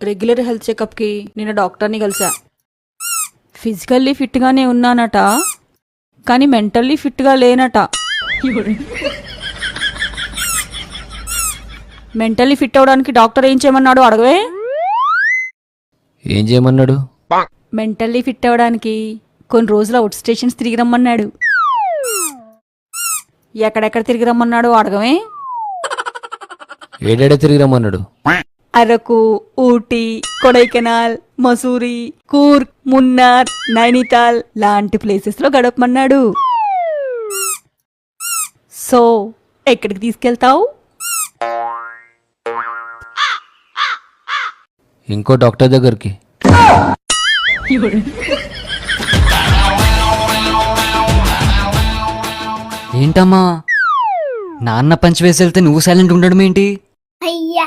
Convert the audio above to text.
Regular health చెకప్కి నిన్న డాక్టర్ని కలిసా. ఫిజికల్లీ ఫిట్గానే ఉన్నానట, కానీ మెంటల్లీ ఫిట్గా లేనట. మెంటల్లీ ఫిట్ అవడానికి డాక్టర్ ఏం చేయమన్నాడు అడగవే. ఏం చేయమన్నాడు? మెంటల్లీ ఫిట్ అవడానికి కొన్ని రోజులు అవుట్ స్టేషన్స్ తిరిగి రమ్మన్నాడు. ఎక్కడెక్కడ తిరిగి రమ్మన్నాడు అడగవే. ఏడేడే తిరిగి రమ్మన్నాడు? అరకు, ఊటీ, కొడైకెనాల్, మసూరి, కూర్గ్, మున్నార్, నైనితాల్ లాంటి ప్లేసెస్ లో గడపమన్నాడు. సో ఎక్కడికి తీసుకెళ్తావు? ఇంకో డాక్టర్ దగ్గరికి. ఏంటమ్మా నాన్న పంచి వేసి వెళ్తే నువ్వు సైలెంట్ ఉండడం ఏంటి? అయ్యా